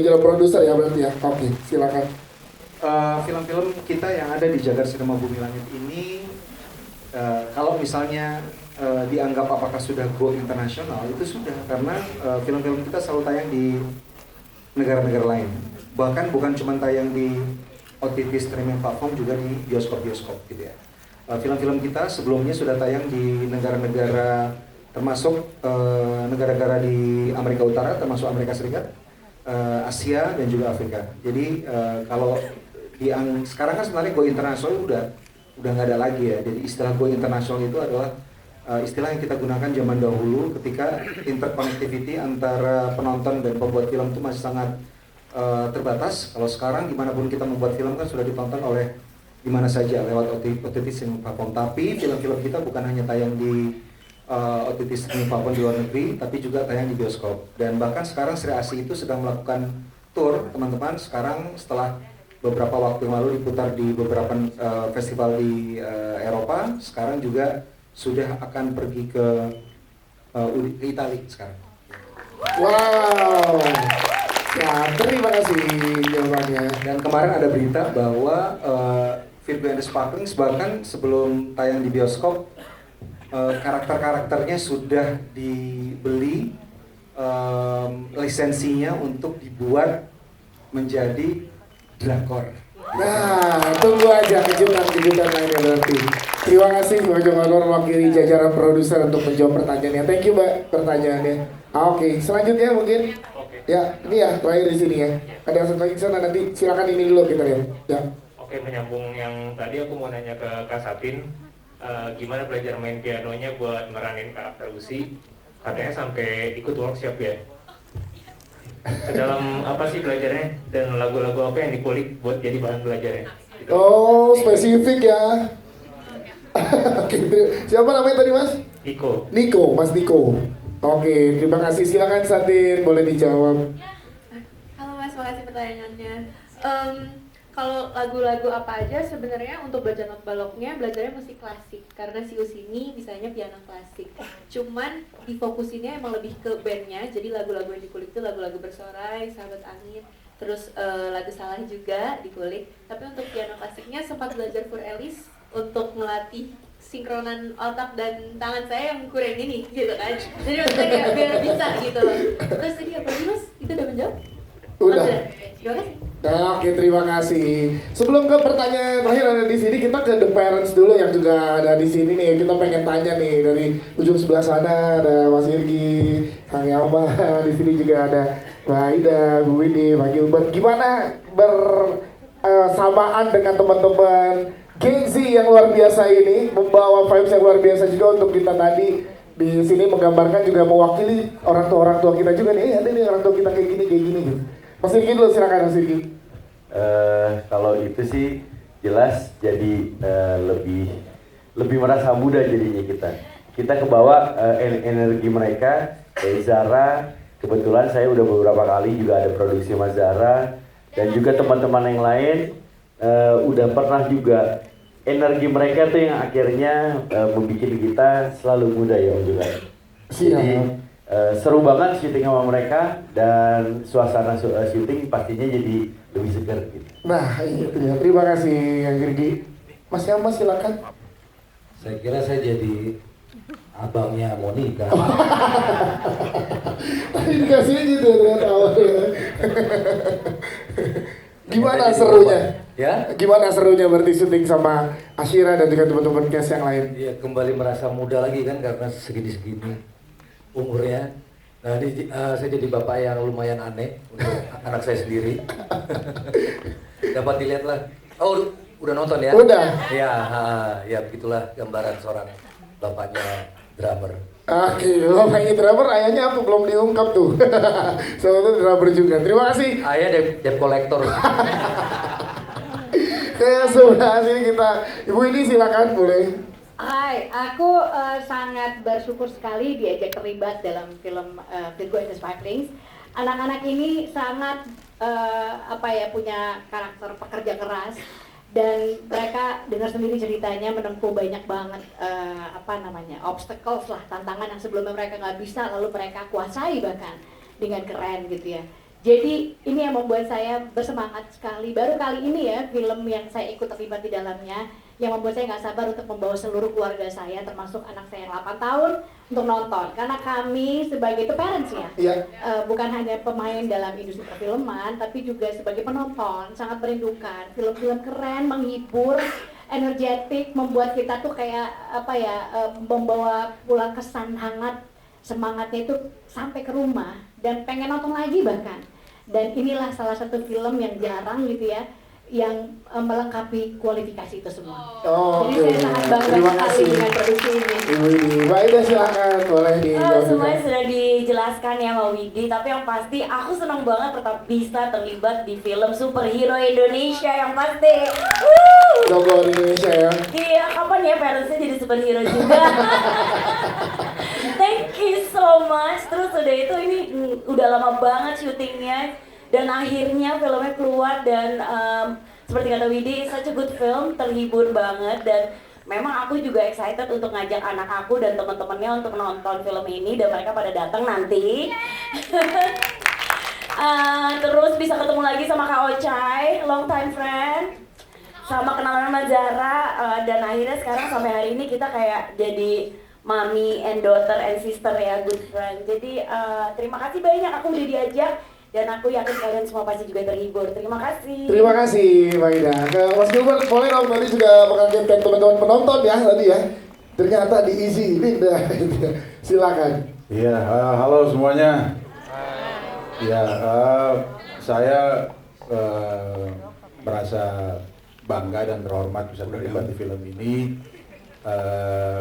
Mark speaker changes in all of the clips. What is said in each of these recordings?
Speaker 1: Jalan produser ya berarti ya. Oke, silakan.
Speaker 2: Film-film kita yang ada di Jagar Cinema Bumi Langit ini, kalau misalnya dianggap apakah sudah go internasional, itu sudah, karena film-film kita selalu tayang di negara-negara lain. Bahkan bukan cuma tayang di OTT streaming platform, juga di bioskop-bioskop gitu ya. Film-film kita sebelumnya sudah tayang di negara-negara, termasuk negara-negara di Amerika Utara, termasuk Amerika Serikat, Asia dan juga Afrika. Jadi kalau sekarang kan sebenarnya go internasional udah nggak ada lagi ya. Jadi istilah go internasional itu adalah istilah yang kita gunakan zaman dahulu ketika interconnectivity antara penonton dan pembuat film itu masih sangat terbatas. Kalau sekarang dimanapun kita membuat film kan sudah ditonton oleh dimana saja lewat OTT streaming platform. Tapi film-film kita bukan hanya tayang di OTT streaming platform di luar negeri, tapi juga tayang di bioskop. Dan bahkan sekarang Sri Asih itu sedang melakukan tour, teman-teman. Sekarang setelah beberapa waktu yang lalu diputar di beberapa festival di Eropa, sekarang juga sudah akan pergi ke Italia sekarang.
Speaker 1: Wow. Ya, terima kasih jawabannya.
Speaker 2: Dan kemarin ada berita bahwa Virgo and the Sparklings bahkan sebelum tayang di bioskop, karakter-karakternya sudah dibeli lisensinya untuk dibuat menjadi drakor.
Speaker 1: Nah, tunggu aja kejutan-kejutan lainnya berarti. Terima kasih Mbak Jomagor mewakili jajaran produser untuk menjawab pertanyaannya. Thank you Mbak pertanyaannya. Oke, selanjutnya mungkin. Ya, ini ya terakhir di sini ya. Ada yang satu lagi di sana, nanti silakan ini dulu kita lihat. Ya.
Speaker 3: Oke, menyambung yang tadi aku mau nanya ke Kak Sapin, gimana belajar main pianonya buat meranin karakter Usi? Katanya sampai ikut workshop ya. Dalam apa sih belajarnya dan lagu-lagu apa yang dikulik buat jadi bahan belajarnya? Gitu.
Speaker 1: Oh, spesifik ya. Oke, siapa namanya tadi Mas?
Speaker 3: Niko,
Speaker 1: Mas Niko. Oke, terima kasih. Silakan Satin, boleh dijawab.
Speaker 4: Halo Mas, makasih pertanyaannya. Kalau lagu-lagu apa aja sebenarnya untuk belajar not baloknya belajarnya musik klasik karena si Usini bisanya piano klasik. Cuman difokusinnya emang lebih ke bandnya, jadi lagu-lagu yang dikulik itu lagu-lagu Bersorai, Sahabat Angin, terus lagu Salah juga dikulik. Tapi untuk piano klasiknya sempat belajar for Alice untuk melatih sinkronan otak dan tangan saya yang kurang ini gitu kan. Jadi maksudnya kayak biar bisa gitu loh. Terus tadi apa sih Mas? Itu udah menjawab?
Speaker 1: Udah.
Speaker 4: Terima kasih.
Speaker 1: Nah, oke, terima kasih. Sebelum ke pertanyaan terakhir ada di sini, kita ke The Parents dulu yang juga ada di sini nih. Kita pengen tanya nih dari ujung sebelah sana ada Mas Irgi, Kang Yama, di sini juga ada Mbak Aida, Bu Winnie, Pak Gilbert. Gimana bersamaan dengan teman-teman Gen Z yang luar biasa ini, membawa vibes yang luar biasa juga untuk kita tadi di sini menggambarkan juga mewakili orang tua kita juga nih. Ada nih orang tua kita kayak gini gitu. Mas Irgi dulu, silakan Mas Irgi.
Speaker 5: Kalau itu sih jelas jadi lebih merasa muda jadinya kita kebawa energi mereka. Dari Zara, kebetulan saya udah beberapa kali juga ada produksi Mas Zara dan juga teman-teman yang lain udah pernah juga. Energi mereka tuh yang akhirnya membuat kita selalu muda ya Om juga. Jadi seru banget syuting sama mereka dan suasana syuting pastinya jadi lebih segar gitu.
Speaker 1: Nah, itu ya. Terima kasih Yang Irgi. Mas Yama silakan.
Speaker 6: Saya kira saya jadi abangnya Monica.
Speaker 1: Tadi dikasihnya gitu ternyata awalnya. Gimana serunya?
Speaker 6: Ya?
Speaker 1: Gimana serunya berarti syuting sama Ashira dan juga teman-teman cast yang lain?
Speaker 6: Iya, kembali merasa muda lagi kan karena segini-segini umurnya. Nah ini saya jadi bapak yang lumayan aneh untuk anak saya sendiri. Dapat dilihat lah. Oh udah nonton ya?
Speaker 1: Udah.
Speaker 6: Ya begitulah gambaran seorang bapaknya drummer.
Speaker 1: Oke, bapaknya drummer, ayahnya apa? Belum diungkap tuh. Soalnya itu drummer juga. Terima kasih.
Speaker 6: Ayah debt collector.
Speaker 1: Kayak sebelah sini kita. Ibu ini silakan boleh.
Speaker 7: Hai, aku sangat bersyukur sekali diajak terlibat dalam film Virgo and the Sparklings. Anak-anak ini sangat punya karakter pekerja keras dan mereka dengar sendiri ceritanya menempuh banyak banget obstacles lah, tantangan yang sebelumnya mereka nggak bisa lalu mereka kuasai bahkan dengan keren gitu ya. Jadi ini yang membuat saya bersemangat sekali. Baru kali ini ya film yang saya ikut terlibat di dalamnya, yang membuat saya nggak sabar untuk membawa seluruh keluarga saya, termasuk anak saya yang 8 tahun, untuk nonton. Karena kami sebagai parents ya,
Speaker 1: Iya.
Speaker 7: bukan hanya pemain dalam industri perfilman, tapi juga sebagai penonton sangat merindukan film-film keren, menghibur, energetik, membuat kita tuh kayak membawa pulang kesan hangat, semangatnya itu sampai ke rumah dan pengen nonton lagi bahkan. Dan inilah salah satu film yang jarang gitu ya, yang melengkapi kualifikasi itu semua.
Speaker 1: Oh,
Speaker 7: Jadi
Speaker 1: oke.
Speaker 7: saya sangat bangga
Speaker 1: Terima
Speaker 7: sekali
Speaker 1: kasih.
Speaker 7: dengan produksi ini.
Speaker 1: Ibu ini, Mbak Ida silakan boleh
Speaker 8: Halo,
Speaker 1: dijawab.
Speaker 8: semuanya sudah dijelaskan ya sama Widi, tapi yang pasti aku senang banget tetap bisa terlibat di film superhero Indonesia yang pasti.
Speaker 1: Logo di Indonesia ya.
Speaker 8: Iya, kapan ya parentsnya jadi superhero juga? Thank you so much. Terus udah itu ini udah lama banget syutingnya dan akhirnya filmnya keluar dan seperti kata Widi, such a good film, terhibur banget dan memang aku juga excited untuk ngajak anak aku dan teman-temannya untuk nonton film ini dan mereka pada datang nanti. Terus bisa ketemu lagi sama Kak Ochai, long time friend, sama kenalan sama Zara, dan akhirnya sekarang sampai hari ini kita kayak jadi mami and daughter and sister ya, good friend. Jadi terima kasih banyak aku udah diajak dan aku yakin kalian semua pasti juga terhibur. Terima kasih.
Speaker 1: Terima kasih Mbak Ida. Ke Mas Gilbert boleh dong tadi juga mengagetkan teman-teman penonton ya tadi ya. Ternyata diizinin dah. Silakan.
Speaker 9: Iya, halo semuanya. Ya, saya merasa bangga dan terhormat bisa terlibat di film ini.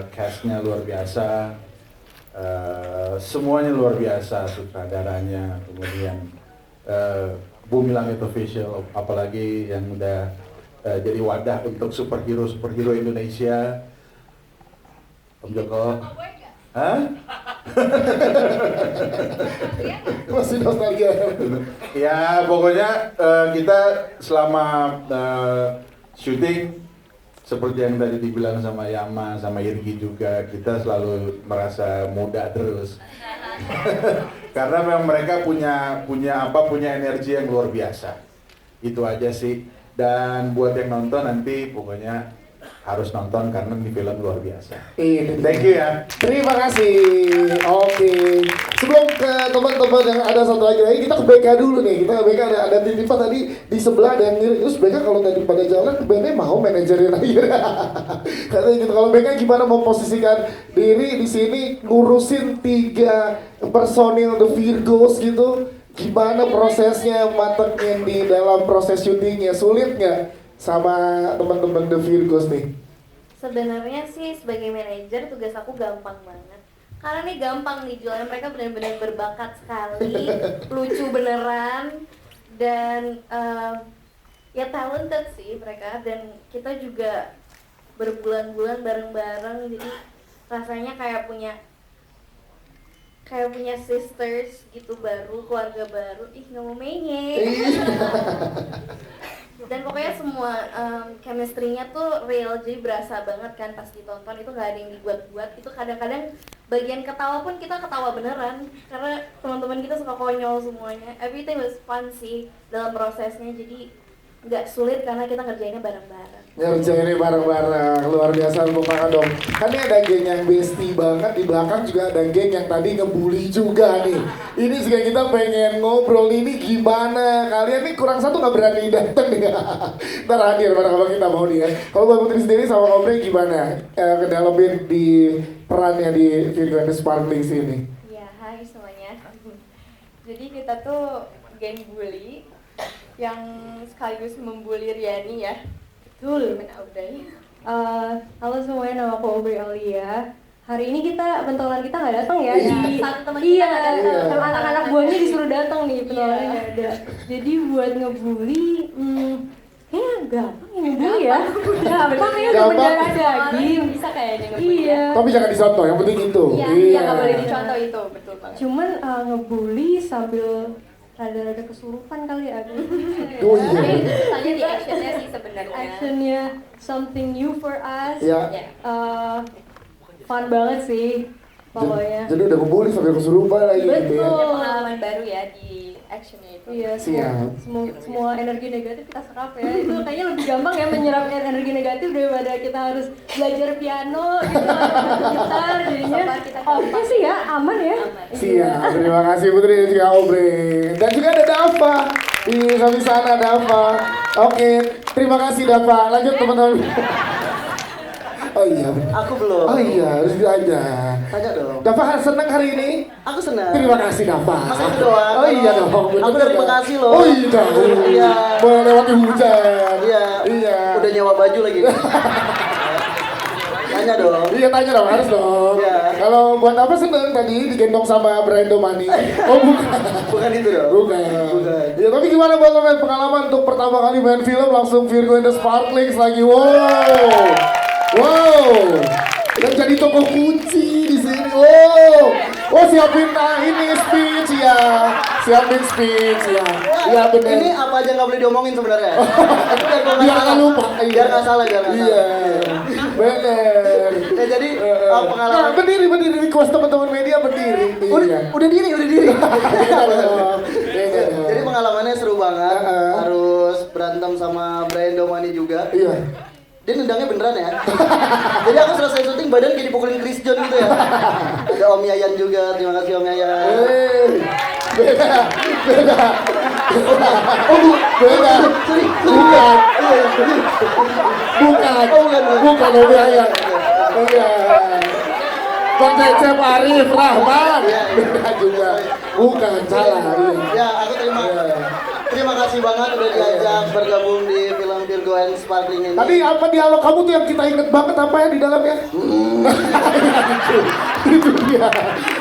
Speaker 9: Castnya luar biasa, semuanya luar biasa, sutradaranya, kemudian Bumi Langit Official, apalagi yang udah jadi wadah untuk superhero Indonesia. Om Joko. Hah?
Speaker 1: Masih nostalgia.
Speaker 9: Ya pokoknya kita selama syuting seperti yang tadi dibilang sama Yama, sama Irgi juga, kita selalu merasa muda terus. Karena memang mereka punya energi yang luar biasa. Itu aja sih. Dan buat yang nonton nanti pokoknya harus nonton karena ini film luar biasa. Thank you ya.
Speaker 1: Terima kasih. Oke. Sebelum ke teman-teman yang ada satu lagi, kita ke BK dulu nih. Kita ke BK ada titipan tadi di sebelah dan terus BK kalau tadi pada jalan, BK mau manajerin akhirnya. Katanya gitu. Kalau BK gimana memposisikan diri di sini ngurusin 3 personil The Virgos gitu? Gimana prosesnya matengin di dalam proses syutingnya? Sulit nggak sama teman-teman The Virgos nih?
Speaker 4: Sebenarnya sih sebagai manajer tugas aku gampang banget. Karena nih gampang nih jualan, mereka benar-benar berbakat sekali, lucu beneran, dan ya talented sih mereka. Dan kita juga berbulan-bulan bareng-bareng, jadi rasanya kayak punya sisters gitu baru, keluarga baru. Ih nggak mau menye. Dan pokoknya semua chemistry-nya tuh real, jadi berasa banget kan pas ditonton. Itu nggak ada yang dibuat-buat. Itu kadang-kadang bagian ketawa pun kita ketawa beneran karena teman-teman kita suka konyol semuanya. Everything was fun sih dalam prosesnya, jadi nggak sulit karena kita ngerjainnya bareng-bareng.
Speaker 1: Ngerjainnya bareng-bareng, luar biasa, lupakan dong. Kan ini ada geng yang bestie banget, di belakang juga ada geng yang tadi ngebully juga nih. Ini juga kita pengen ngobrol ini gimana, kalian nih kurang satu nggak berani datang nih. Ntar hadir pada kalau kita mau nih ya. Kalau Mbak Putri sendiri sama Ngobrol gimana? Kedalamin di perannya di Virgo and the Sparklings ini.
Speaker 4: Ya, hai semuanya. Jadi kita tuh geng bully yang sekaligus membuli Riani ya. Betul, Audrey.
Speaker 10: Halo semuanya, nama aku Aubrey Aulia. Hari ini pentolan kita nggak datang ya?
Speaker 4: Satu teman kita nggak datang.
Speaker 10: Sama anak-anak buahnya disuruh datang nih, pentolannya nggak ada. Jadi buat ngebully, kayaknya gampang ya ngebully ya. Gampang ya, udah mendarah daging.
Speaker 4: Bisa kayaknya ngebully.
Speaker 10: Iya.
Speaker 1: Tapi jangan disontoh, yang penting itu.
Speaker 4: Iya, nggak boleh dicontoh itu, betul banget.
Speaker 10: Cuman ngebully sambil rada-rada kesurupan kali ya.
Speaker 1: Oh iya.
Speaker 4: Tanya di actionnya sih sebenarnya.
Speaker 10: Actionnya something new for us.
Speaker 1: Ya.
Speaker 10: Fun banget sih. pokoknya.
Speaker 1: Jadi udah ngebully sampai kesurupan lagi gitu ya.
Speaker 10: Betul.
Speaker 4: Pengalaman baru ya di actionnya itu.
Speaker 10: Iya,
Speaker 1: Siap.
Speaker 10: semua energi negatif kita serap ya. Itu kayaknya lebih gampang ya menyerap energi negatif daripada kita harus belajar piano gitu atau gitar jadinya. Oke sih ya, aman ya.
Speaker 1: Siap, terima kasih Putri dan juga Obre. Dan juga ada Dava di samping sana, Dava. Oke, terima kasih Dava. Lanjut teman-teman. Oh iya.
Speaker 11: Aku belum.
Speaker 1: Oh iya, harus ditanya.
Speaker 11: Tanya dong.
Speaker 1: Dava senang hari ini?
Speaker 11: Aku senang.
Speaker 1: Terima kasih Dava.
Speaker 11: Masa itu doang?
Speaker 1: Oh iya dong.
Speaker 11: Aku dari Bekasi loh.
Speaker 1: Oh iya jauh.
Speaker 11: Iya.
Speaker 1: Melewati hujan.
Speaker 11: Iya.
Speaker 1: Iya.
Speaker 11: Udah nyewa baju lagi. Tanya dong.
Speaker 1: Iya tanya dong, harus dong.
Speaker 11: Iya.
Speaker 1: Kalau buat apa seneng tadi digendong sama Brando Mani? Oh bukan.
Speaker 11: Bukan itu dong.
Speaker 1: Bukan. Ya tapi gimana buat teman pengalaman untuk pertama kali main film langsung Virgo and the Sparklings lagi? Wow. Wow. Dan jadi tokoh kunci di sini. Wow. Oh siapin ini speech ya. Siapin speech ya. Iya benar.
Speaker 11: Ini apa aja nggak boleh diomongin sebenarnya. Itu
Speaker 1: Biar nggak lupa.
Speaker 11: Biar nggak salah, biar nggak
Speaker 1: Iya.
Speaker 11: salah.
Speaker 1: Bener.
Speaker 11: Ya jadi pengalaman.
Speaker 1: Nah, berdiri request teman-teman media berdiri. Iya.
Speaker 11: Udah diri.
Speaker 1: Beda dong. Beda dong.
Speaker 11: Jadi pengalamannya seru banget.
Speaker 1: Heeh.
Speaker 11: Harus berantem sama Brian Domani juga.
Speaker 1: Iya.
Speaker 11: Dia nendangnya beneran ya. Jadi aku selesai syuting badan kayak dipukulin Chris John gitu ya. Ada Om Yayan juga, terima kasih Om Yayan.
Speaker 1: Beda.
Speaker 11: Oh
Speaker 1: Beda.
Speaker 11: sorry.
Speaker 1: Bukan. Bukan Om Yayan. Iya. Bang Cecep Arif Rahman. Beda juga. Bukan, salah.
Speaker 11: Ya, aku terima kasih banget udah diajak bergabung di film Virgo and Sparkling ini.
Speaker 1: Tadi apa dialog kamu tuh yang kita inget banget apa ya di dalamnya? Itu dia.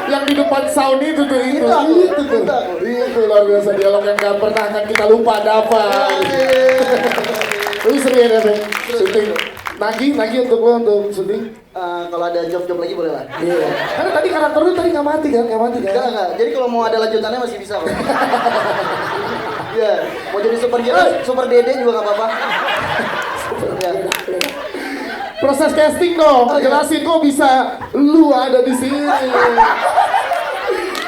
Speaker 1: Yang di depan sound itu tuh itu luar biasa dialog yang gak pernah akan kita lupa Dava. Ini seru ya Dava. Syuting. Nagi untuk lo untuk syuting.
Speaker 11: Kalau ada job lagi boleh lah.
Speaker 1: Iya. Karena tadi karakter lu tadi nggak mati kan?
Speaker 11: Enggak. Jadi kalau mau ada lanjutannya masih bisa kok. Iya. Mau jadi super dede juga nggak apa-apa. Ya.
Speaker 1: Proses casting dong, jelasin kok bisa lu ada di sini.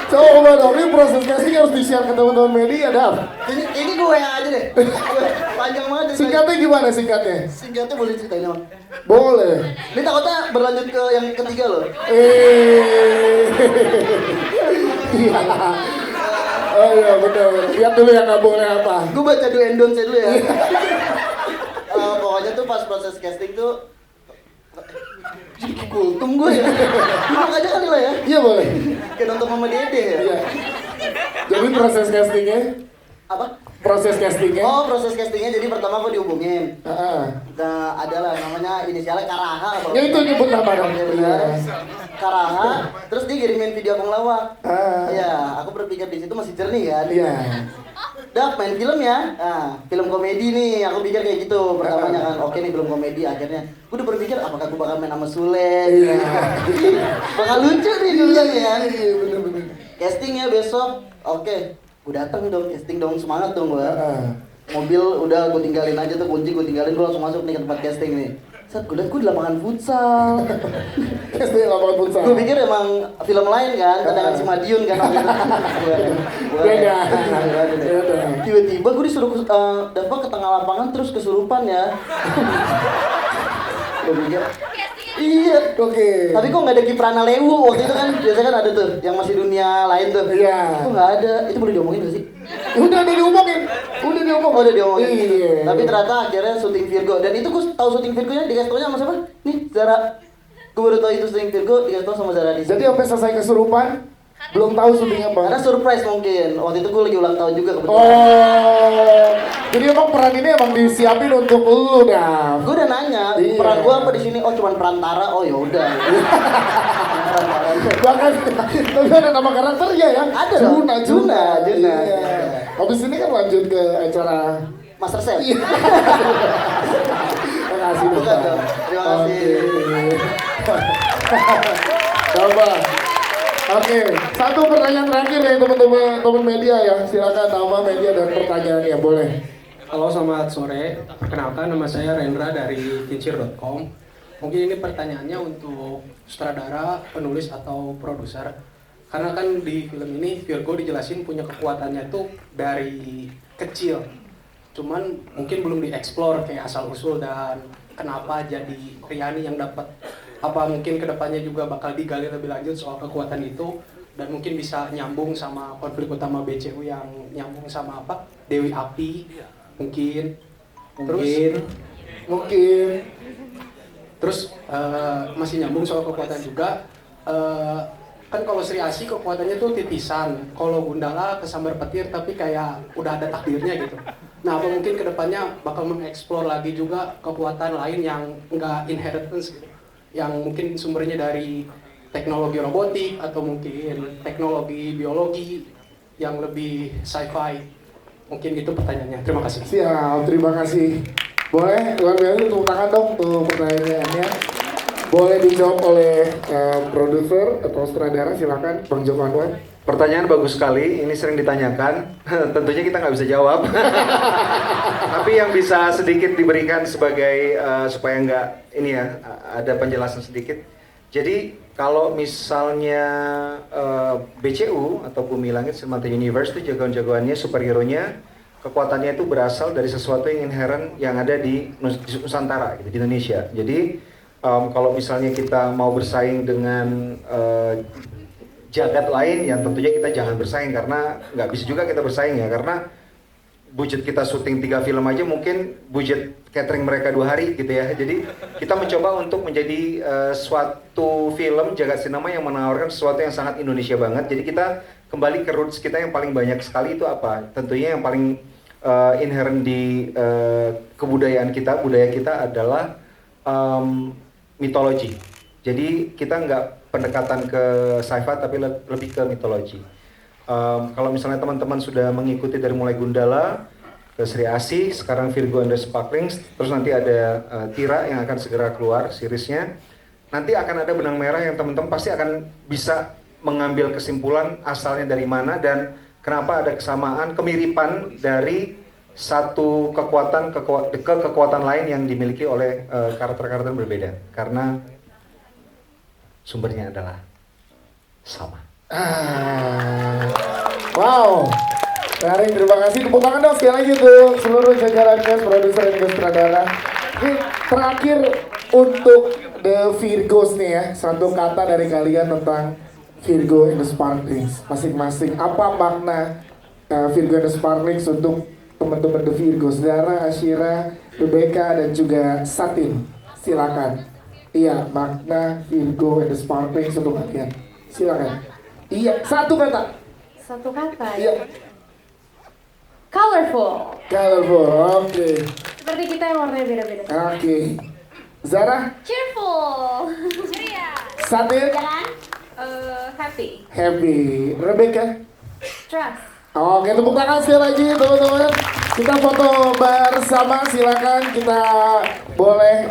Speaker 1: Coba dong, ini proses casting harus di-share ke teman-teman media, Dav.
Speaker 11: Ini gue yang aja deh. Panjang banget.
Speaker 1: Singkatnya gimana singkatnya?
Speaker 11: Singkatnya boleh ceritain emang?
Speaker 1: Boleh.
Speaker 11: Ini takutnya berlanjut ke yang ketiga loh.
Speaker 1: Iya. Oh iya betul. Lihat dulu yang nggak boleh apa.
Speaker 11: Gue baca do and don'ts dulu ya. Pokoknya tuh pas proses casting tuh kultum gue ya. Duduk aja kali lah ya.
Speaker 1: Iya boleh.
Speaker 11: Kayak nonton Mama Dede ya.
Speaker 1: Iya. Jadi proses castingnya?
Speaker 11: Apa?
Speaker 1: Proses castingnya?
Speaker 11: Oh proses castingnya jadi pertama aku dihubungin.
Speaker 1: Nah,
Speaker 11: adalah namanya inisialnya Karaha.
Speaker 1: Ya itu nyebut nama dong.
Speaker 11: Karaha. Terus dia kirimin video aku ngelawak. Ya, aku berpikir di situ masih jernih kan.
Speaker 1: Iya.
Speaker 11: Dah main film ya. Nah, film komedi nih. Aku pikir kayak gitu pertamanya kan. Oke nih film komedi akhirnya. Gue udah berpikir apakah gue bakal main sama Sule.
Speaker 1: Iya.
Speaker 11: Bakal lucu nih dulu ya.
Speaker 1: Iya bener-bener.
Speaker 11: Castingnya besok. Oke. Gue datang dong casting dong, semangat dong gue. Mobil udah gue tinggalin aja tuh, kunci gue tinggalin, gue langsung masuk nih ke tempat casting nih. Saat gue liat gue di lapangan futsal.
Speaker 1: Casting lapangan futsal.
Speaker 11: Gue pikir emang film lain kan, Tendangan si Madiun kan.
Speaker 1: Beda.
Speaker 11: Tiba-tiba gue disuruh Dava ke tengah lapangan terus kesurupan ya. Gue pikir iya,
Speaker 1: oke.
Speaker 11: Tapi kok nggak ada Kiprana Lewu waktu itu kan? Biasanya kan ada tuh, yang masih dunia lain tuh.
Speaker 1: Iya.
Speaker 11: Kok nggak ada? Itu boleh diomongin nggak sih?
Speaker 1: Udah diomongin.
Speaker 11: Oh, udah diomongin.
Speaker 1: Iya.
Speaker 11: Tapi ternyata akhirnya syuting Virgo. Dan itu gue tahu syuting Virgonya dikasih taunya sama siapa? Nih, Zara. Gue baru tahu itu syuting Virgo dikasih tau sama Zara.
Speaker 1: Jadi sampai selesai kesurupan, belum tahu syutingnya apa?
Speaker 11: Karena surprise mungkin. Waktu itu gue lagi ulang tahun juga kebetulan.
Speaker 1: Oh, jadi emang peran ini emang disiapin untuk lu dah.
Speaker 11: Gue udah nanya, peran gue apa di sini? Oh, cuman perantara. Oh, ya udah.
Speaker 1: Bahkan tapi ada nama karakternya ya?
Speaker 11: Ada dong. Juna.
Speaker 1: Iya. Habis ini kan lanjut ke acara
Speaker 11: Master Chef.
Speaker 1: Iya. Terima kasih.
Speaker 11: Bukan dong. Terima kasih.
Speaker 1: Coba. Oke, satu pertanyaan terakhir ya teman-teman media ya. Silakan nama media dan pertanyaannya boleh.
Speaker 12: Halo, selamat sore. Perkenalkan nama saya Rendra dari kincir.com. Mungkin ini pertanyaannya untuk sutradara, penulis atau produser. Karena kan di film ini Virgo dijelasin punya kekuatannya tuh dari kecil. Cuman mungkin belum dieksplor kayak asal usul dan kenapa jadi Riani yang dapat. Apa mungkin kedepannya juga bakal digali lebih lanjut soal kekuatan itu dan mungkin bisa nyambung sama konflik utama BCU yang nyambung sama apa Dewi Api terus masih nyambung soal kekuatan juga. Kan kalau Sri Asih kekuatannya tuh titisan, kalau Gundala kesambar petir tapi kayak udah ada takdirnya gitu. Nah, apa mungkin kedepannya bakal mengeksplor lagi juga kekuatan lain yang enggak inheritance gitu, yang mungkin sumbernya dari teknologi robotik atau mungkin teknologi biologi yang lebih sci-fi. Mungkin itu pertanyaannya. Terima kasih.
Speaker 1: Siap, terima kasih. Boleh, luar biasa, tepuk tangan dong untuk pertanyaannya. Boleh dijawab oleh produser atau sutradara, silakan Bang Joko Anwar.
Speaker 2: Pertanyaan bagus sekali, ini sering ditanyakan. Tentunya kita nggak bisa jawab. Tapi yang bisa sedikit diberikan sebagai supaya nggak ini ya ada penjelasan sedikit. Jadi kalau misalnya BCU atau Bumi Langit Cinematic Universe itu jagoan-jagoannya, superhero-nya, kekuatannya itu berasal dari sesuatu yang inherent yang ada di Nusantara, gitu, di Indonesia. Jadi kalau misalnya kita mau bersaing dengan jagat lain, ya tentunya kita jangan bersaing karena nggak bisa juga kita bersaing ya, karena budget kita syuting 3 film aja mungkin budget catering mereka 2 hari gitu ya. Jadi kita mencoba untuk menjadi suatu film jagat sinema yang menawarkan sesuatu yang sangat Indonesia banget. Jadi kita kembali ke roots kita yang paling banyak sekali itu apa? Tentunya yang paling inherent di kebudayaan kita, budaya kita adalah mitologi. Jadi kita nggak pendekatan ke sci-fi tapi lebih ke mitologi. Kalau misalnya teman-teman sudah mengikuti dari mulai Gundala ke Sri Asih, sekarang Virgo and the Sparklings, terus nanti ada Tira yang akan segera keluar seriesnya. Nanti akan ada benang merah yang teman-teman pasti akan bisa mengambil kesimpulan asalnya dari mana dan kenapa ada kesamaan, kemiripan dari satu kekuatan ke kekuatan lain yang dimiliki oleh karakter-karakter berbeda. Karena sumbernya adalah sama.
Speaker 1: Wow, Karin, terima kasih. Tepuk tangan dong sekali lagi untuk seluruh jajaran cast, produser dan juga sutradara. Ini terakhir untuk The Virgos nih ya, satu kata dari kalian tentang Virgo and the Sparklings masing-masing. Apa makna Virgo and the Sparklings untuk teman-teman The Virgos? Dara, Ashira, Rebecca, dan juga Satin. Silakan. Iya, makna Virgo and the Sparklings untuk kalian. Silakan. Iya, satu kata.
Speaker 10: Satu kata.
Speaker 1: Iya.
Speaker 10: Colorful.
Speaker 1: Colorful, oke.
Speaker 10: Seperti kita yang warnanya beda-beda.
Speaker 1: Oke. Zara?
Speaker 10: Cheerful. Ceria.
Speaker 1: Satin?
Speaker 10: Happy.
Speaker 1: Happy. Rebecca?
Speaker 10: Trust.
Speaker 1: Oke, tepuk tangan sekali lagi teman-teman. Kita foto bersama, silakan kita boleh